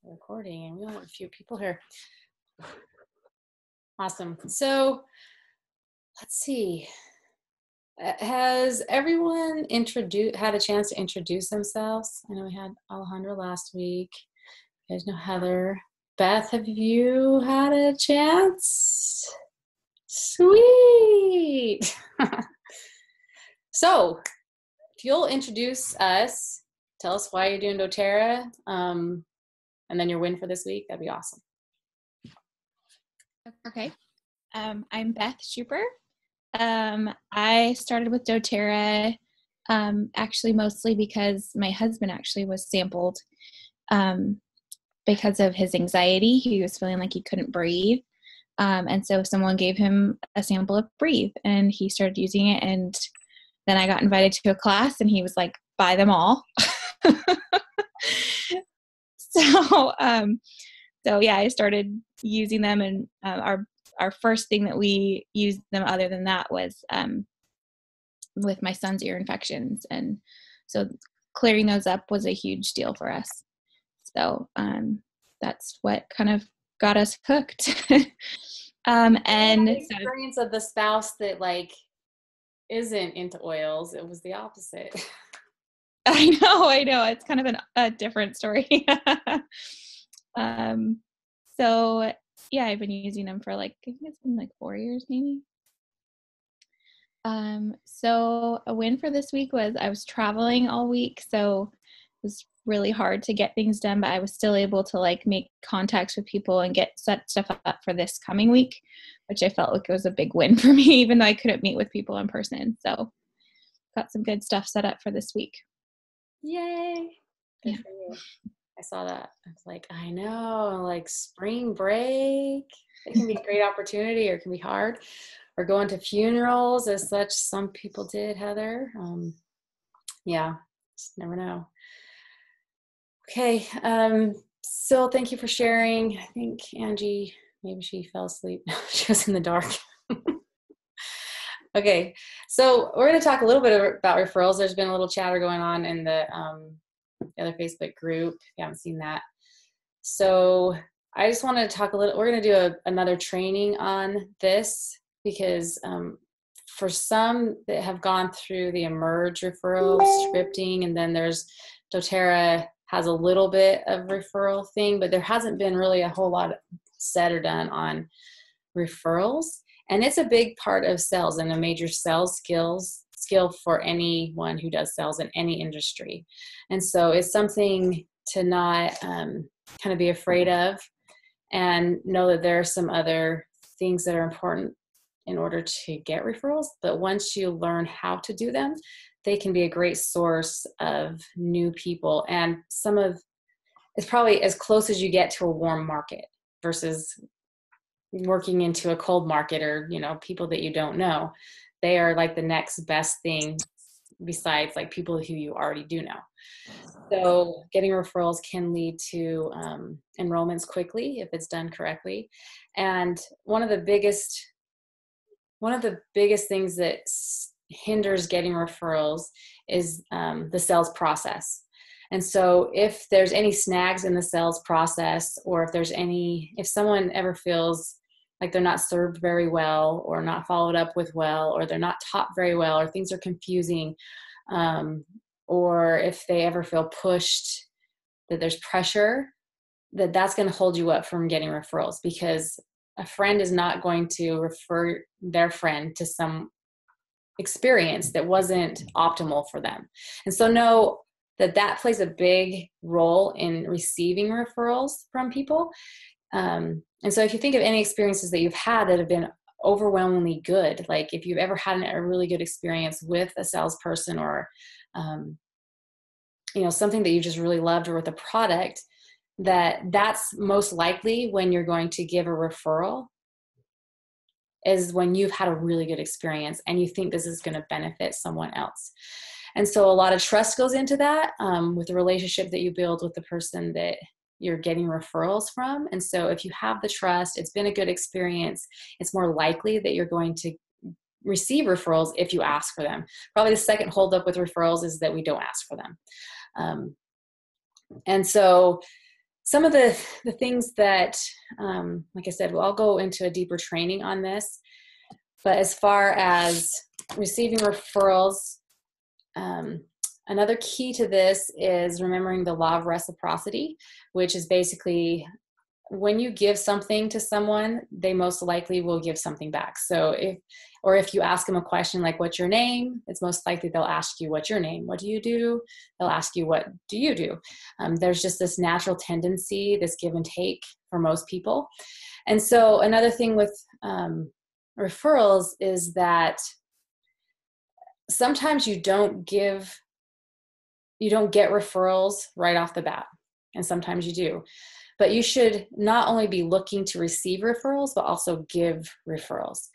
recording, and we only have a few people here. Awesome. So let's see. Has everyone had a chance to introduce themselves? I know we had Alejandra last week. You guys know Heather. Beth, have you had a chance? Sweet. So if you'll introduce us, tell us why you're doing doTERRA, and then your win for this week, that'd be awesome. Okay. I'm Beth Schuper. I started with doTERRA actually mostly because my husband actually was sampled because of his anxiety. He was feeling like he couldn't breathe. And so someone gave him a sample of Breathe, and he started using it. And then I got invited to a class, and he was like, buy them all. So yeah, I started using them, and our first thing that we used them other than that was with my son's ear infections. And so clearing those up was a huge deal for us. So that's what kind of got us hooked. And the experience of the spouse that like isn't into oils, it was the opposite. I know. It's kind of a different story. So yeah, I've been using them for I think it's been 4 years maybe. So a win for this week was I was traveling all week, so it was really hard to get things done, but I was still able to make contacts with people and set stuff up for this coming week, which I felt like it was a big win for me, even though I couldn't meet with people in person. So got some good stuff set up for this week. Yay. Good for you. I saw that. I was like, I know, spring break, it can be a great opportunity, or it can be hard. Or going to funerals as such, some people did, Heather. Yeah, just never know. Okay, so thank you for sharing. I think Angie, maybe she fell asleep. She was in the dark. Okay, so we're going to talk a little bit about referrals. There's been a little chatter going on in the other Facebook group, if you haven't seen that. So I just wanted to talk a little, we're going to do another training on this, because for some that have gone through the Emerge referral scripting, and then there's doTERRA has a little bit of referral thing, but there hasn't been really a whole lot said or done on referrals. And it's a big part of sales and a major sales skill for anyone who does sales in any industry. And so it's something to not kind of be afraid of, and know that there are some other things that are important in order to get referrals. But once you learn how to do them, they can be a great source of new people. And it's probably as close as you get to a warm market versus working into a cold market, or, people that you don't know. They are the next best thing besides people who you already do know. So getting referrals can lead to enrollments quickly if it's done correctly. And one of the biggest things that hinders getting referrals is the sales process. And so if there's any snags in the sales process, or if someone ever feels like they're not served very well, or not followed up with well, or they're not taught very well, or things are confusing, or if they ever feel pushed, that there's pressure, that's going to hold you up from getting referrals, because a friend is not going to refer their friend to some experience that wasn't optimal for them. And so know that plays a big role in receiving referrals from people. And so if you think of any experiences that you've had that have been overwhelmingly good, like if you've ever had a really good experience with a salesperson, or something that you just really loved, or with a product, that's most likely when you're going to give a referral, is when you've had a really good experience and you think this is going to benefit someone else. And so a lot of trust goes into that, with the relationship that you build with the person that you're getting referrals from. And so if you have the trust, it's been a good experience, it's more likely that you're going to receive referrals if you ask for them. Probably the second holdup with referrals is that we don't ask for them. And so some of the things that, like I said, I'll go into a deeper training on this. But as far as receiving referrals, another key to this is remembering the law of reciprocity, which is basically when you give something to someone, they most likely will give something back. So if you ask them a question like, what's your name? It's most likely they'll ask you, what's your name? What do you do? They'll ask you, what do you do? There's just this natural tendency, this give and take for most people. And so another thing with referrals is that sometimes you don't get referrals right off the bat, and sometimes you do. But you should not only be looking to receive referrals, but also give referrals.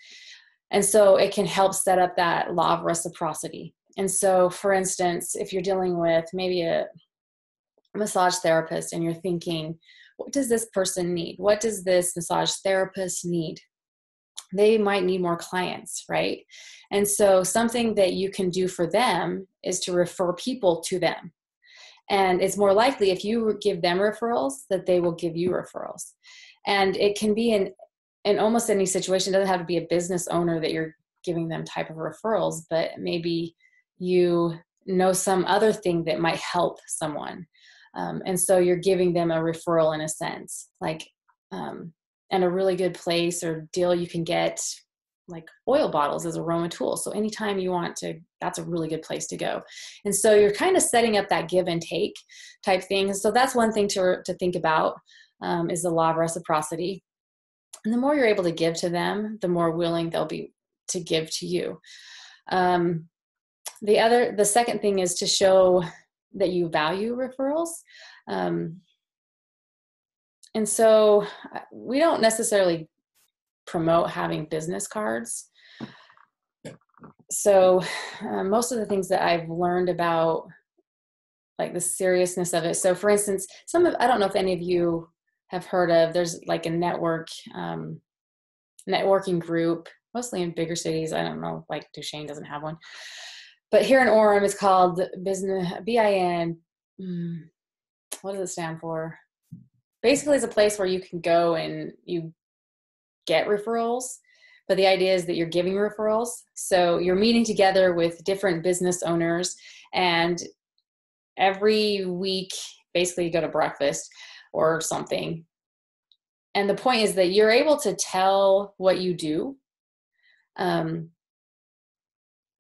And so it can help set up that law of reciprocity. And so, for instance, if you're dealing with maybe a massage therapist and you're thinking, what does this person need? What does this massage therapist need? They might need more clients, right? And so something that you can do for them is to refer people to them. And it's more likely if you give them referrals that they will give you referrals. And it can be in almost any situation. It doesn't have to be a business owner that you're giving them type of referrals, but maybe you know some other thing that might help someone. And so you're giving them a referral in a sense, like, and a really good place or deal you can get like oil bottles as aroma tools. So anytime you want to, that's a really good place to go. And so you're kind of setting up that give and take type thing. So that's one thing to think about, is the law of reciprocity. And the more you're able to give to them, the more willing they'll be to give to you. The second thing is to show that you value referrals. And so we don't necessarily promote having business cards. So most of the things that I've learned about, like the seriousness of it. So for instance, I don't know if any of you have heard of, there's like a networking group, mostly in bigger cities. I don't know, like Duchesne doesn't have one. But here in Orem, it's called Business, BIN. What does it stand for? Basically, it's a place where you can go and you get referrals. But the idea is that you're giving referrals. So you're meeting together with different business owners, and every week, basically you go to breakfast or something. And the point is that you're able to tell what you do.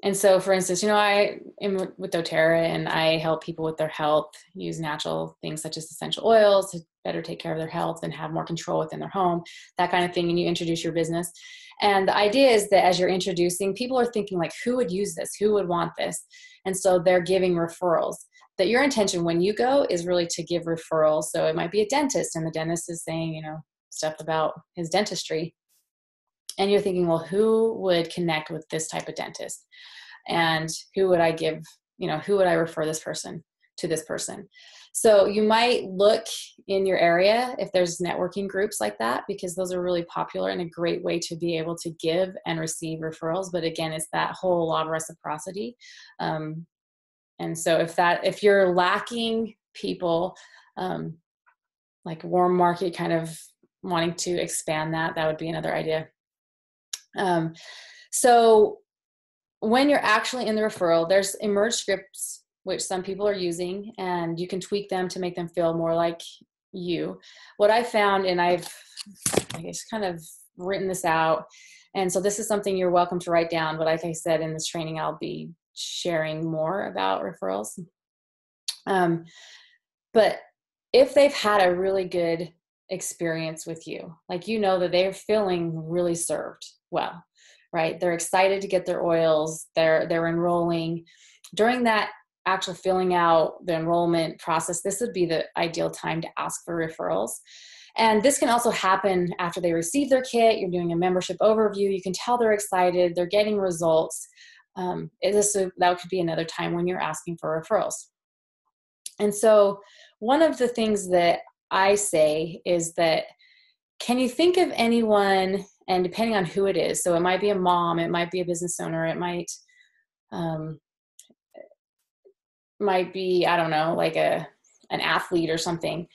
And so, for instance, I am with doTERRA and I help people with their health use natural things such as essential oils to better take care of their health and have more control within their home, that kind of thing. And you introduce your business. And the idea is that as you're introducing, people are thinking like, who would use this? Who would want this? And so they're giving referrals. That your intention when you go is really to give referrals. So it might be a dentist and the dentist is saying, stuff about his dentistry. And you're thinking, well, who would connect with this type of dentist? And who would I give, who would I refer this person to this person? So you might look in your area if there's networking groups like that, because those are really popular and a great way to be able to give and receive referrals. But again, it's that whole law of reciprocity. And so if you're lacking people, like warm market kind of wanting to expand that would be another idea. So when you're actually in the referral, there's emerged scripts, which some people are using, and you can tweak them to make them feel more like you. What I found, and I guess kind of written this out, and so this is something you're welcome to write down, but like I said, in this training, I'll be sharing more about referrals. But if they've had a really good experience with you, like that they're feeling really served well, right? They're excited to get their oils, they're enrolling. During that actual filling out the enrollment process, this would be the ideal time to ask for referrals. And this can also happen after they receive their kit. You're doing a membership overview. You can tell they're excited, they're getting results. That could be another time when you're asking for referrals. And so one of the things that I say is that, can you think of anyone, and depending on who it is, so it might be a mom, it might be a business owner, it might be, I don't know, like an athlete or something.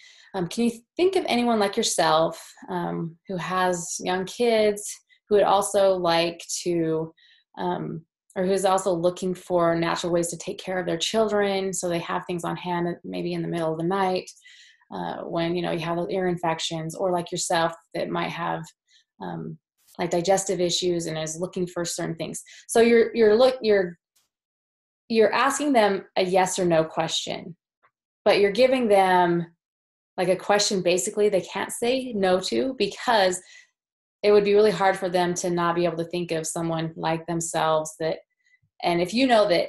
can you think of anyone like yourself who has young kids who would also like to, or who's also looking for natural ways to take care of their children so they have things on hand maybe in the middle of the night when, you know, you have those ear infections, or like yourself that might have like digestive issues and is looking for certain things. So you're asking them a yes or no question, but you're giving them like a question basically they can't say no to, because it would be really hard for them to not be able to think of someone like themselves that, and if you know that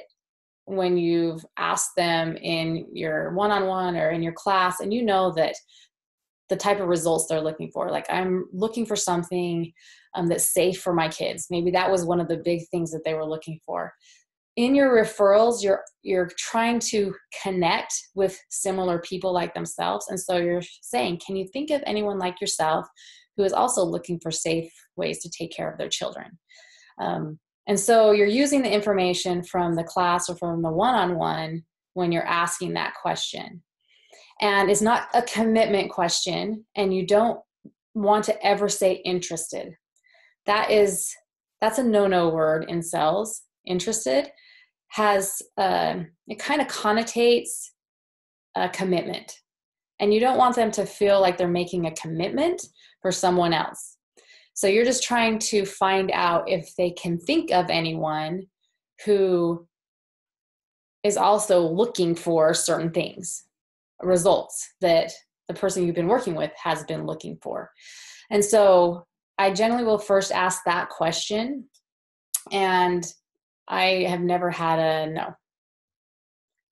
when you've asked them in your one-on-one or in your class, and you know that the type of results they're looking for, like I'm looking for something that's safe for my kids. Maybe that was one of the big things that they were looking for. In your referrals, you're trying to connect with similar people like themselves. And so you're saying, can you think of anyone like yourself who is also looking for safe ways to take care of their children? And so you're using the information from the class or from the one-on-one when you're asking that question. And it's not a commitment question, and you don't want to ever say interested. That's a no-no word in sales. Interested has, it kind of connotates a commitment. And you don't want them to feel like they're making a commitment for someone else. So you're just trying to find out if they can think of anyone who is also looking for certain things, results that the person you've been working with has been looking for. And so I generally will first ask that question, and I have never had a no.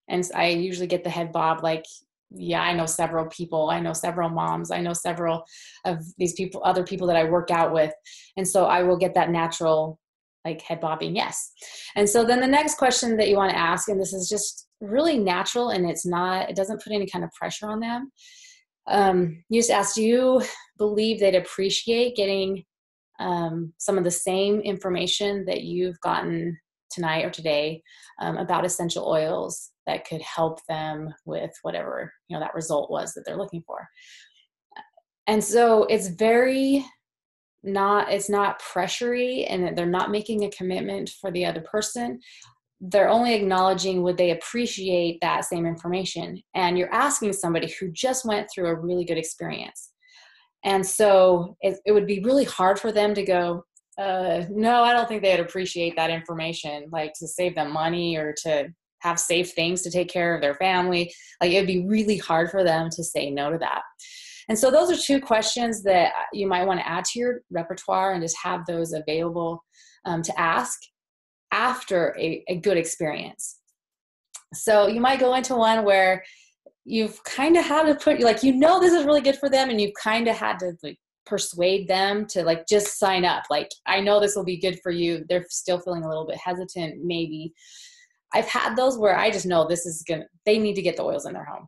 And I usually get the head bob like, yeah, I know several people. I know several moms. I know several of these people, other people that I work out with. And so I will get that natural like head bobbing yes. And so then the next question that you want to ask, and this is just really natural and it doesn't put any kind of pressure on them. You just ask, do you believe they'd appreciate getting some of the same information that you've gotten tonight or today about essential oils that could help them with whatever, you know, that result was that they're looking for? And so it's not pressury, and they're not making a commitment for the other person. They're only acknowledging would they appreciate that same information. And you're asking somebody who just went through a really good experience. And so it would be really hard for them to go, no, I don't think they'd appreciate that information, like to save them money or to have safe things to take care of their family. Like it'd be really hard for them to say no to that. And so those are two questions that you might want to add to your repertoire and just have those available to ask after a good experience. So you might go into one where you've kind of had to put, like, you know, this is really good for them, and you've kind of had to like persuade them to like just sign up. Like, I know this will be good for you. They're still feeling a little bit hesitant, maybe. I've had those where I just know they need to get the oils in their home.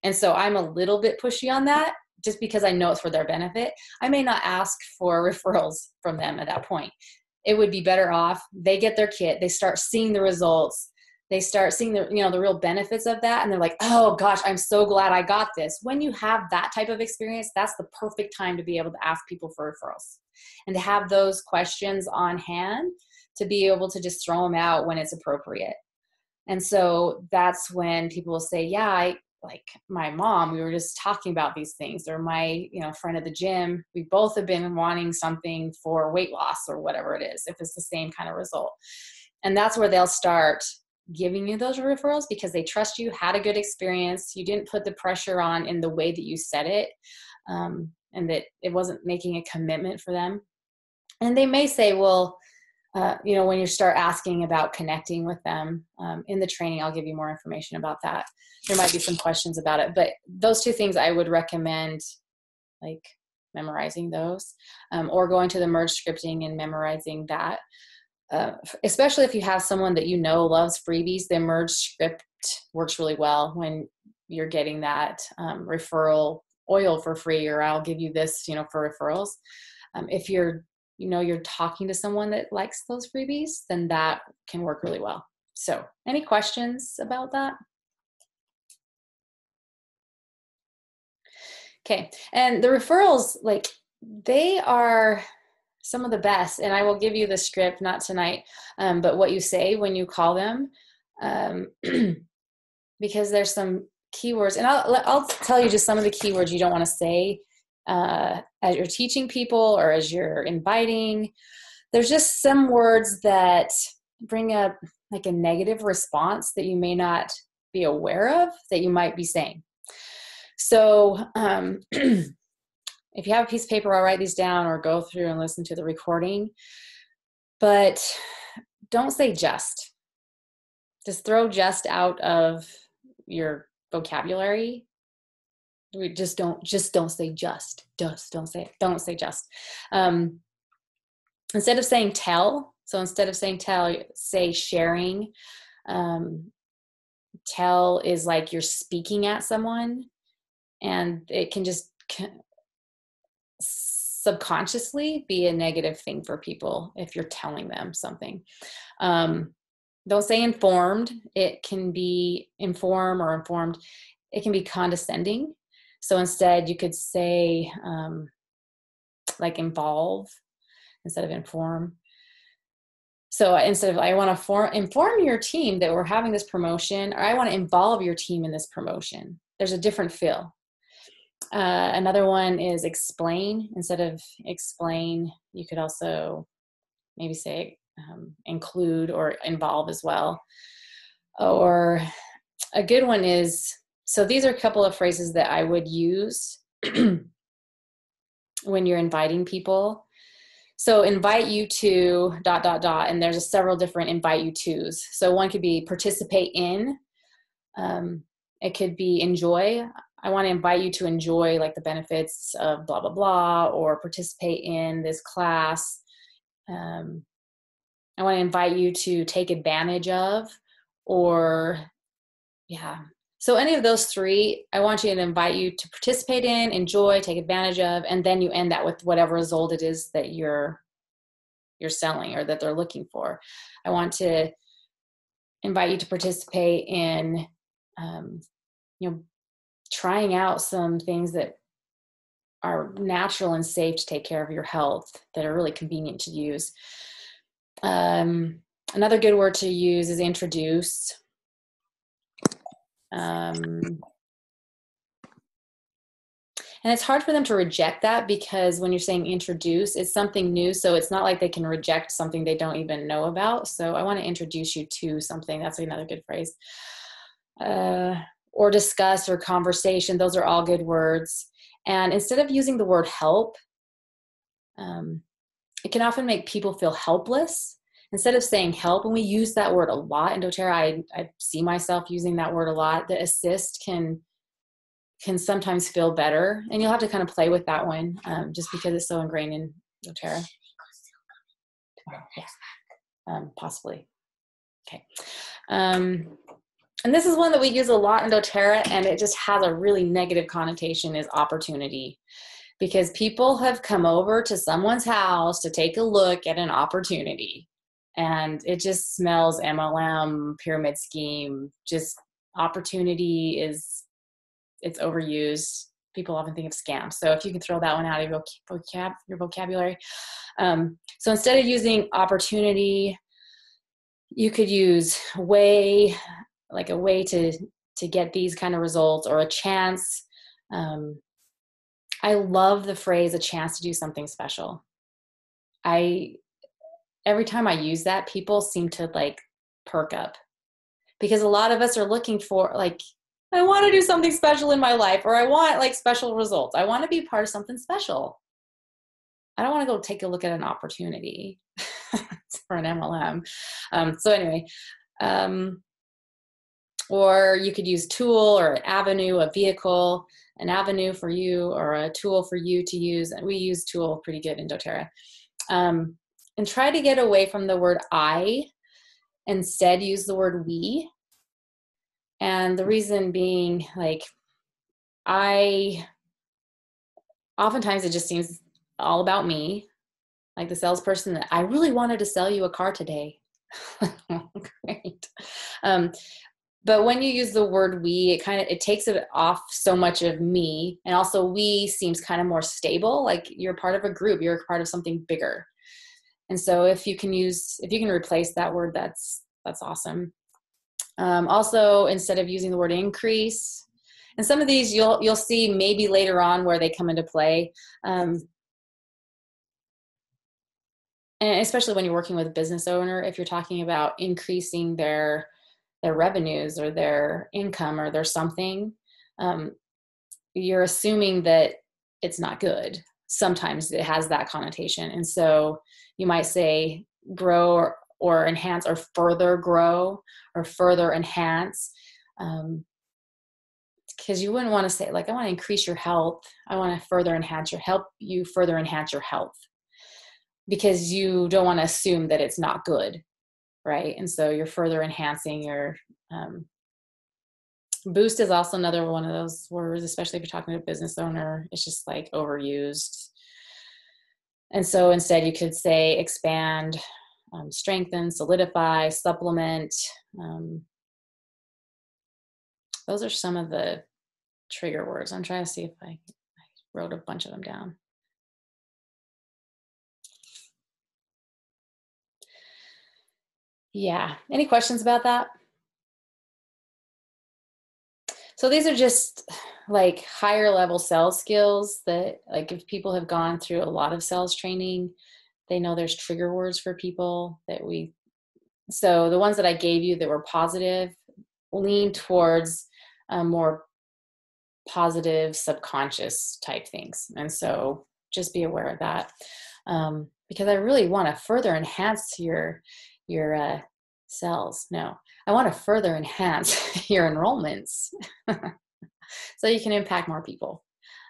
And so I'm a little bit pushy on that just because I know it's for their benefit. I may not ask for referrals from them at that point. It would be better off they get their kit, they start seeing the results, they start seeing the real benefits of that, and they're like, oh gosh, I'm so glad I got this. When you have that type of experience, that's the perfect time to be able to ask people for referrals and to have those questions on hand to be able to just throw them out when it's appropriate. And so that's when people will say, yeah, like my mom, we were just talking about these things, or my, friend at the gym, we both have been wanting something for weight loss or whatever it is, if it's the same kind of result. And that's where they'll start giving you those referrals because they trust you, had a good experience. You didn't put the pressure on in the way that you said it, and that it wasn't making a commitment for them. And they may say, well, when you start asking about connecting with them in the training, I'll give you more information about that. There might be some questions about it, but those two things I would recommend, like memorizing those or going to the merge scripting and memorizing that. Especially if you have someone that loves freebies, the merge script works really well when you're getting that referral oil for free, or I'll give you this, for referrals. If you're talking to someone that likes those freebies, then that can work really well. So any questions about that? Okay. And the referrals, like, they are some of the best. And I will give you the script, not tonight, but what you say when you call them, because there's some keywords. And I'll tell you just some of the keywords you don't want to say as you're teaching people or as you're inviting. There's just some words that bring up like a negative response that you may not be aware of that you might be saying. So if you have a piece of paper, I'll write these down or go through and listen to the recording. But don't say just. Just throw just out of your vocabulary. We don't say just. Don't say just. Instead of saying tell, so instead of saying tell, say sharing. Tell is like you're speaking at someone, and it can just subconsciously be a negative thing for people if you're telling them something. Don't say informed. It can be inform or informed. It can be condescending. So instead you could say like involve instead of inform. So instead of I want to inform your team that we're having this promotion, or I want to involve your team in this promotion. There's a different feel. Another one is explain. Instead of explain, you could also maybe say include or involve as well. Or a good one is, so these are a couple of phrases that I would use when you're inviting people. So invite you to ... and there's several different invite you tos. So one could be participate in. It could be enjoy. I want to invite you to enjoy like the benefits of blah, blah, blah, or participate in this class. I want to invite you to take advantage of, or yeah. So any of those three, I want you to invite you to participate in, enjoy, take advantage of, and then you end that with whatever result it is that you're selling or that they're looking for. I want to invite you to participate in, trying out some things that are natural and safe to take care of your health, that are really convenient to use. Another good word to use is introduce. And it's hard for them to reject that, because when you're saying introduce, it's something new. So it's not like they can reject something they don't even know about. So I want to introduce you to something. That's another good phrase. Or discuss or conversation. Those are all good words. And instead of using the word help, it can often make people feel helpless. Instead of saying help, and we use that word a lot in doTERRA, I see myself using that word a lot. The assist can sometimes feel better, and you'll have to kind of play with that one, just because it's so ingrained in doTERRA. Yeah. Possibly. Okay. And this is one that we use a lot in doTERRA, and it just has a really negative connotation, is opportunity. Because people have come over to someone's house to take a look at an opportunity. And it just smells MLM, pyramid scheme, just opportunity it's overused. People often think of scams. So if you can throw that one out of your vocabulary. So instead of using opportunity, you could use way, like a way to get these kind of results, or a chance. I love the phrase, a chance to do something special. Every time I use that, people seem to like perk up, because a lot of us are looking for like, I want to do something special in my life, or I want like special results. I want to be part of something special. I don't want to go take a look at an opportunity for an MLM. So anyway, or you could use tool or an avenue, a vehicle, an avenue for you, or a tool for you to use. And we use tool pretty good in doTERRA. And try to get away from the word I, instead use the word we. And the reason being, like, oftentimes it just seems all about me. Like the salesperson that I really wanted to sell you a car today. Great. But when you use the word we, it takes it off so much of me. And also we seems kind of more stable. Like you're part of a group, you're part of something bigger. And so if you can replace that word, that's awesome. Also, instead of using the word increase, and some of these you'll see maybe later on where they come into play. And especially when you're working with a business owner, if you're talking about increasing their revenues or their income or their something, you're assuming that it's not good. Sometimes it has that connotation. And so you might say grow or enhance or further grow or further enhance. Because you wouldn't want to say, like, I want to increase your health. I want to further enhance help you further enhance your health. Because you don't want to assume that it's not good, right? And so you're further enhancing your boost is also another one of those words, especially if you're talking to a business owner. It's just like overused. And so instead you could say expand, strengthen, solidify, supplement. Those are some of the trigger words. I'm trying to see if I wrote a bunch of them down. Yeah. Any questions about that? So these are just like higher level sales skills that, like, if people have gone through a lot of sales training, they know there's trigger words for people so the ones that I gave you that were positive lean towards more positive subconscious type things. And so just be aware of that. Because I really want to further enhance your sales. No, I want to further enhance your enrollments so you can impact more people.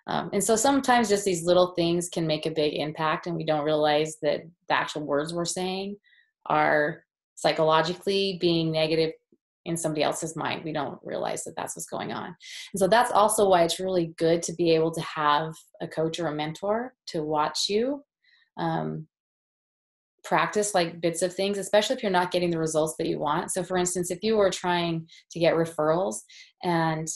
And so sometimes just these little things can make a big impact, and we don't realize that the actual words we're saying are psychologically being negative in somebody else's mind. We don't realize that that's what's going on. And so that's also why it's really good to be able to have a coach or a mentor to watch you practice like bits of things, especially if you're not getting the results that you want. So for instance, if you were trying to get referrals and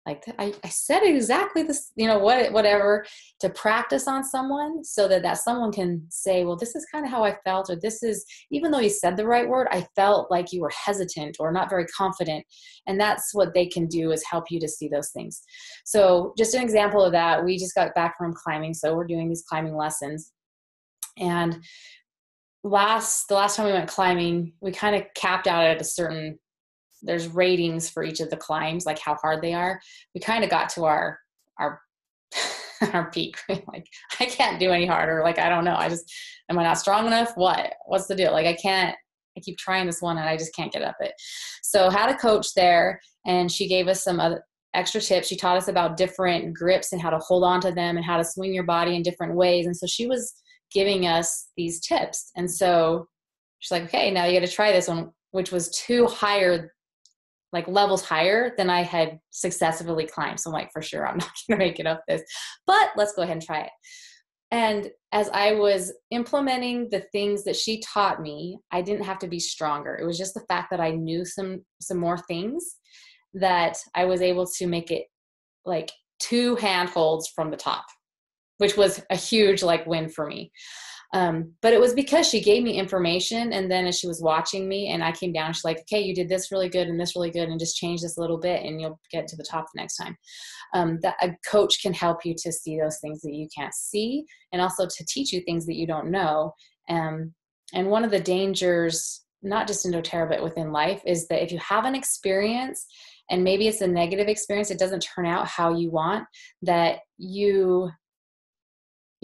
like I said exactly this, whatever, to practice on someone so that someone can say, well, this is kind of how I felt, or this is, even though you said the right word, I felt like you were hesitant or not very confident. And that's what they can do, is help you to see those things. So just an example of that, we just got back from climbing. So we're doing these climbing lessons. And the last time we went climbing, we kind of capped out at a certain, there's ratings for each of the climbs, like how hard they are. We kind of got to our our peak. Like, I can't do any harder. Like, I don't know. Am I not strong enough? What's the deal? Like, I keep trying this one and I just can't get up it. So had a coach there, and she gave us some other extra tips. She taught us about different grips and how to hold on to them and how to swing your body in different ways. And so she was giving us these tips. And so she's like, okay, now you got to try this one, which was like levels higher than I had successfully climbed. So I'm like, for sure, I'm not going to make it up this, but let's go ahead and try it. And as I was implementing the things that she taught me, I didn't have to be stronger. It was just the fact that I knew some more things, that I was able to make it like 2 handholds from the top, which was a huge win for me. But it was because she gave me information, and then as she was watching me and I came down, she's like, okay, you did this really good and this really good, and just change this a little bit and you'll get to the top the next time. That a coach can help you to see those things that you can't see, and also to teach you things that you don't know. And one of the dangers, not just in doTERRA, but within life, is that if you have an experience and maybe it's a negative experience, it doesn't turn out how you want, that you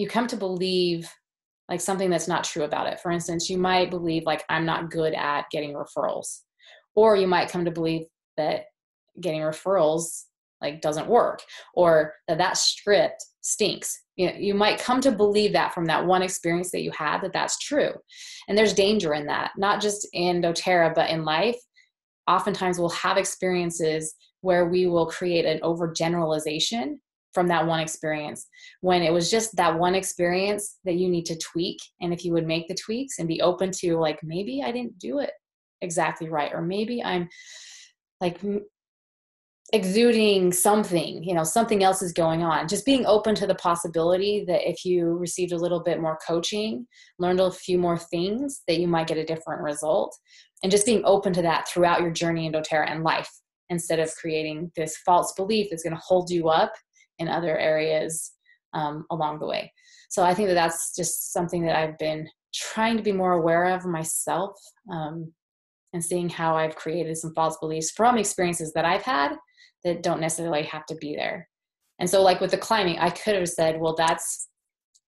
come to believe like something that's not true about it. For instance, you might believe like, I'm not good at getting referrals, or you might come to believe that getting referrals like doesn't work, or that script stinks. You might come to believe that from that one experience that you had, that's true. And there's danger in that, not just in doTERRA, but in life. Oftentimes we'll have experiences where we will create an overgeneralization from that one experience, when it was just that one experience that you need to tweak. And if you would make the tweaks and be open to like, maybe I didn't do it exactly right, or maybe I'm like exuding something, you know, something else is going on. Just being open to the possibility that if you received a little bit more coaching, learned a few more things, that you might get a different result. And just being open to that throughout your journey in doTERRA and life, instead of creating this false belief that's going to hold you up in other areas along the way. So I think that that's just something that I've been trying to be more aware of myself, and seeing how I've created some false beliefs from experiences that I've had that don't necessarily have to be there. And so like with the climbing, I could have said, well, that's,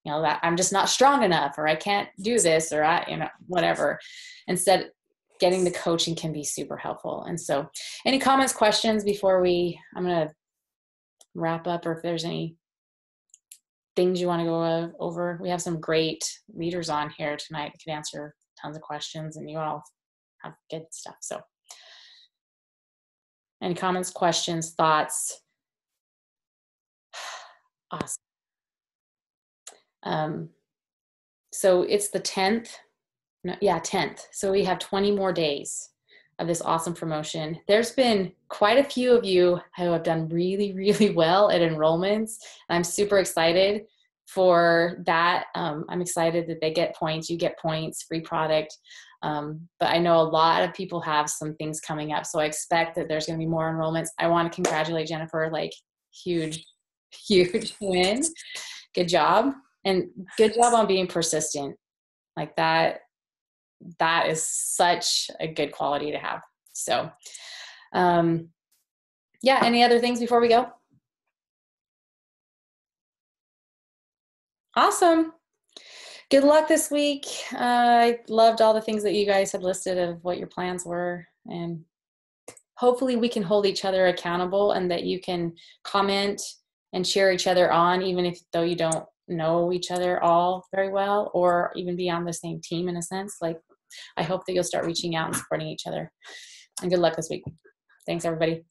you know, that I'm just not strong enough, or I can't do this, or I, you know, whatever. Instead, getting the coaching can be super helpful. And so any comments, questions before I'm going to wrap up, or if there's any things you want to go over. We have some great leaders on here tonight that could answer tons of questions, and you all have good stuff. So any comments, questions, thoughts? Awesome. So it's the 10th. No, yeah, 10th. So we have 20 more days of this awesome promotion. There's been quite a few of you who have done really, really well at enrollments. I'm super excited for that. I'm excited that they get points, you get points, free product. But I know a lot of people have some things coming up. So I expect that there's going to be more enrollments. I want to congratulate Jennifer, like huge, huge win. Good job. And good job on being persistent. Like that is such a good quality to have. So, yeah, any other things before we go? Awesome. Good luck this week. I loved all the things that you guys had listed of what your plans were, and hopefully we can hold each other accountable, and that you can comment and cheer each other on, even though you don't know each other all very well, or even be on the same team in a sense. Like, I hope that you'll start reaching out and supporting each other. And good luck this week. Thanks, everybody.